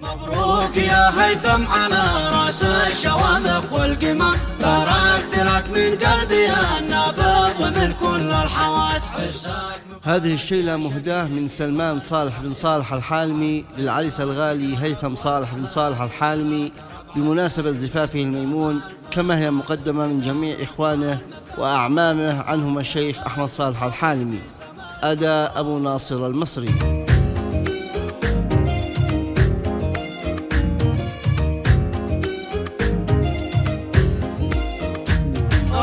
مبروك يا هيثم على راس الشوامخ والقمم، باركت لك من قلبي النابض ومن كل الحواس. هذه الشيلة مهداة من سلمان صالح بن صالح الحالمي للعريس الغالي هيثم صالح بن صالح الحالمي بمناسبة زفافه الميمون، كما هي مقدمة من جميع إخوانه وأعمامه عنهم الشيخ أحمد صالح الحالمي. أداء أبو ناصر المصري.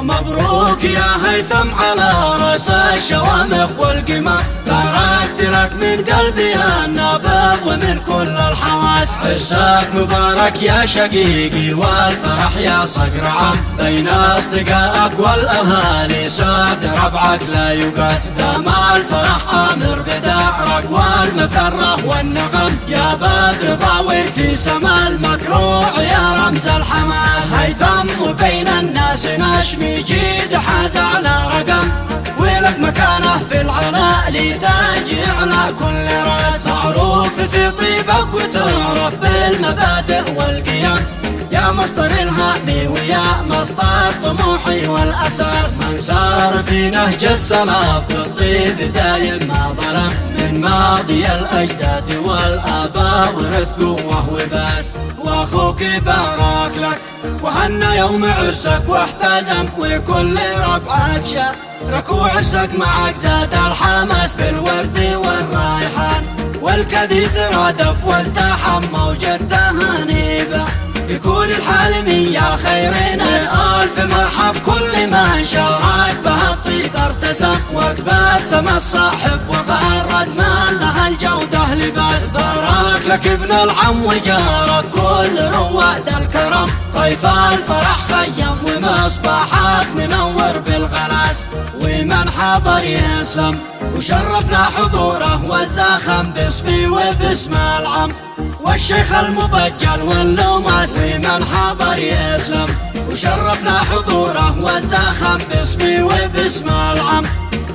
مبروك يا هيثم على راس الشوامخ والقمم، باركت لك من قلبي النابض ومن كل الحواس. عساك مبارك يا شقيقي والفرح يا صقر عم، بين اصدقائك والاهالي سعد ربعك لا يقاس. دام الفرح امر بدارك والمسره والنغم، يا بدر ضاوي في سما المكروع يا رمز الحماس. هيثم وبين الناس نشمي جيد حاز على رقم، ولك مكانه في العلاء لتاج على كل راس. معروف في طيبك وتعرف بالمبادئ والقيم، يا مصدر الهامي ويا مصدر طموحي والأساس. من سار في نهج السلف بالطيب دايم ما ظلم، من ماضي الأجداد والآباء ورث قوة وباس. وأخوك بارك لك وهنا يوم عرسك واحتزم، وكل ربعك شارك وعرسك معك زاد الحماس. بالورد والريحان والكذي ترادف وازدحم موجة تهانيبه، يكون الحالمي يا خير ناس. ألف مرحب كل من شارك به الطيب ارتسم، وتبسم الصاحب وغرد من له الجودة لباس. بارك لك ابن العم وجارك كل رواد الكرم، طيف الفرح خيم ومصباحك منور بالغلاس. ومن حضر يسلم وشرفنا حضوره والزاخم باسمي وباسم العم والشيخ المبجل واللوماس. من حضر يسلم وشرفنا حضوره والزاخم باسمي وباسم العم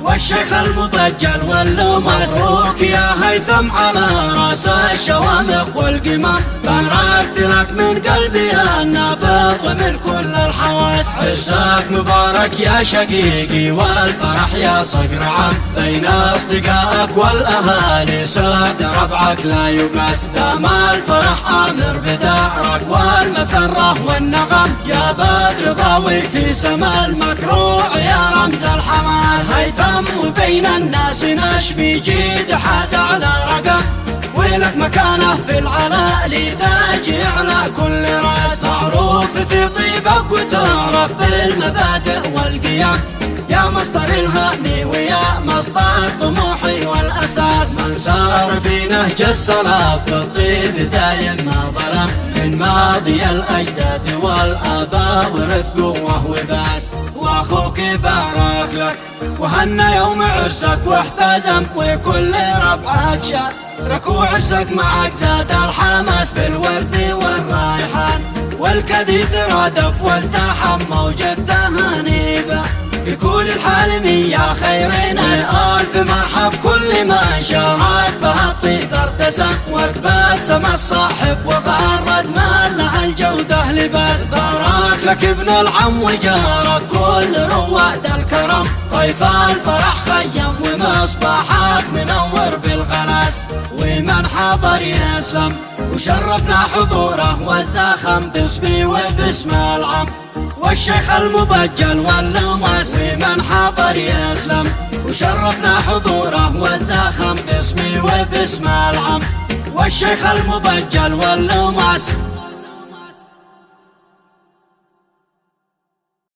والشيخ المبجل واللوماس. مبروك يا هيثم على راس الشوامخ والقمم، باركت لك من قلبي النابض ومن كل الحواس. عساك مبارك يا شقيقي والفرح يا صقر عم، بين اصدقائك والاهالي سعد ربعك لا يقاس. دام الفرح امر بدارك والمسره والنغم، يا بدر ضاوي في سما المكروع يا رمز الحماس. هيثم وبين الناس نشمي جيد حاز على رقم، ولك مكانه في العلاء لتاج على كل راس. معروف في طيبك وتعرف بالمبادئ والقيم، يا مصدر الهامي ويا مصدر طموحي والأساس. من سار في نهج السلف بالطيب دايم ما ظلم، من ماضي الأجداد والآباء ورث قوة وباس. وأخوك بارك لك وهنا يوم عرسك واحتزم، وكل ربعك شارك وعرسك معك زاد الحماس. بالورد والريحان والكذي ترادف وازدحم موجة تهانيبه، يكون الحالمي يا خير ناس. ألف مرحب كل من شارك به الطيب ارتسم، وتبسم الصاحب وغرد من له الجودة لباس. بارك لك ابن العم وجارك كل رواد الكرم، طيف الفرح خيم ومصباحك منور بالغلاس. ومن حضر يسلم وشرفنا حضوره والزاخم باسمي وباسم العم والشيخ المبجل واللوماس. من حضر يسلم وشرفنا حضوره والزاخم باسمي وباسم العم والشيخ المبجل واللوماس.